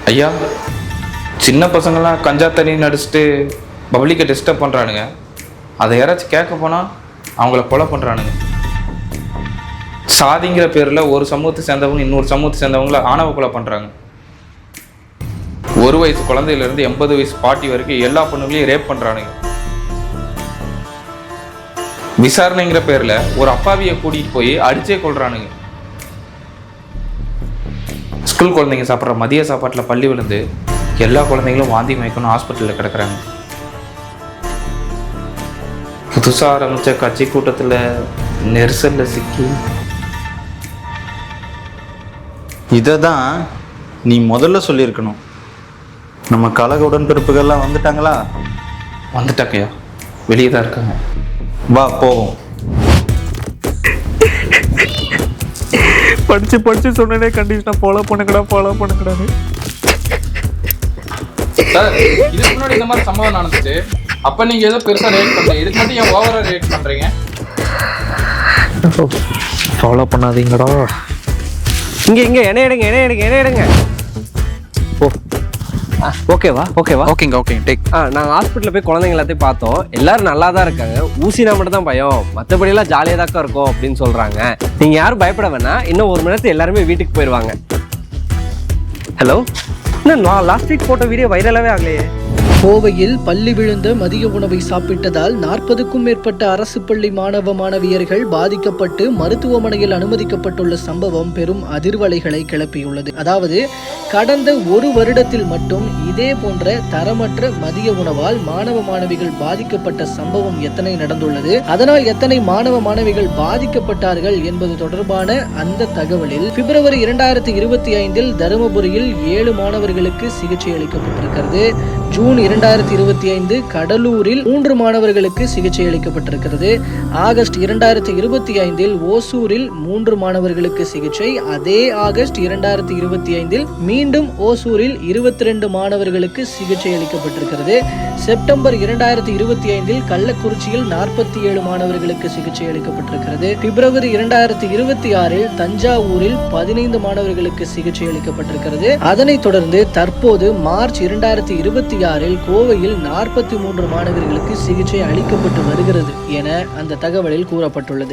ஐயா, சின்ன பசங்களாம் கஞ்சா தண்ணி நடிச்சுட்டு பப்ளிக்கை டிஸ்டர்ப் பண்ணுறானுங்க. அதை யாராச்சும் கேட்க போனால் அவங்கள கொலை பண்ணுறானுங்க. சாதிங்கிற பேரில் ஒரு சமூகத்தை சேர்ந்தவங்க இன்னொரு சமூகத்தை சேர்ந்தவங்கள ஆணவ கொலை பண்ணுறாங்க. 1 வயசு குழந்தையிலேருந்து 80 வயசு பாட்டி வரைக்கும் எல்லா பொண்ணுங்களையும் ரேப் பண்ணுறானுங்க. விசாரணைங்கிற பேரில் ஒரு அப்பாவியை கூட்டிகிட்டு போய் அடிச்சே கொள்றானுங்க. ஸ்கூல் குழந்தைங்க சாப்பிட்ற மதிய சாப்பாட்டில் பள்ளி விழுந்து எல்லா குழந்தைங்களும் வாந்தி மயக்கணும் ஹாஸ்பிட்டலில் கிடக்குறாங்க. புதுசாக ஆரம்பித்த கட்சி கூட்டத்தில் நெரிசலில் சிக்கி. இதை தான் நீ முதல்ல சொல்லியிருக்கணும். நம்ம கழக உடன்பிறப்புகள்லாம் வந்துட்டாங்களா? வந்துட்டாக்கையா, வெளியே தான் இருக்காங்க. வா போவோம். படிச்சு சொன்னே கண்டிஷனா ஃபாலோ பண்ணுங்கடான்னு. சார், இதுக்கு முன்னாடி இந்த மாதிரி சம்பவம் நடந்துச்சு. அப்போ நீங்கள் ஏதோ பெருசாக ரியாக்ட் பண்ணுறீங்க, இதுக்கு மட்டும் ஏன் ஓவராக ரியாக்ட் பண்ணுறீங்க? ஃபாலோ பண்ணாதீங்கடா. இங்கே என்ன எடுங்க. ஓ ஓகேவா ஓகேங்க டேக். நாங்கள் ஹாஸ்பிட்டலில் போய் குழந்தைங்க எல்லாத்தையும் பார்த்தோம். எல்லாரும் நல்லா தான் இருக்காங்க. ஊசினா மட்டும் தான் பயம், மற்றபடியெல்லாம் ஜாலியாக தாக்கா இருக்கும் அப்படின்னு சொல்கிறாங்க. நீங்கள் யாரும் பயப்பட வேணாம். இன்னும் 1 மணி நேரத்தில் எல்லாருமே வீட்டுக்கு போயிடுவாங்க. ஹலோ, இன்னும் லாஸ்ட் வீக் போட்ட வீடியோ வைரலாகவே ஆகலையே. கோவையில் பள்ளி விழுந்த மதிய உணவை சாப்பிட்டதால் 40க்கும் மேற்பட்ட அரசு பள்ளி மாணவ மாணவியர்கள் பாதிக்கப்பட்டு மருத்துவமனையில் அனுமதிக்கப்பட்டுள்ள சம்பவம் பெரும் அதிர்வலைகளை கிளப்பியுள்ளது. அதாவது கடந்த 1 வருடத்தில் மட்டும் இதே போன்ற தரமற்ற மதிய உணவால் மாணவ மாணவிகள் பாதிக்கப்பட்ட சம்பவம் எத்தனை நடந்துள்ளது, அதனால் எத்தனை மாணவ மாணவிகள் பாதிக்கப்பட்டார்கள் என்பது தொடர்பான அந்த தகவலில் பிப்ரவரி 2025 தருமபுரியில் 7 மாணவர்களுக்கு சிகிச்சை அளிக்கப்பட்டிருக்கிறது. ஜூன் 2025 கடலூரில் 3 மாணவர்களுக்கு சிகிச்சை அளிக்கப்பட்டிருக்கிறது. ஆகஸ்ட் 2025 ஓசூரில் 3 மாணவர்களுக்கு சிகிச்சை. அதே ஆகஸ்ட் 2025 மீண்டும் ஓசூரில் 22 மாணவர்களுக்கு சிகிச்சை அளிக்கப்பட்டிருக்கிறது. செப்டம்பர் 2025 கள்ளக்குறிச்சியில் 47 மாணவர்களுக்கு சிகிச்சை அளிக்கப்பட்டிருக்கிறது. பிப்ரவரி 2026 தஞ்சாவூரில் 15 மாணவர்களுக்கு சிகிச்சை அளிக்கப்பட்டிருக்கிறது. அதனைத் தொடர்ந்து தற்போது மார்ச் 2026 கோவையில் 43 மாணவர்களுக்கு சிகிச்சை அளிக்கப்பட்டு வருகிறது என அந்த தகவலில் கூறப்பட்டுள்ளது.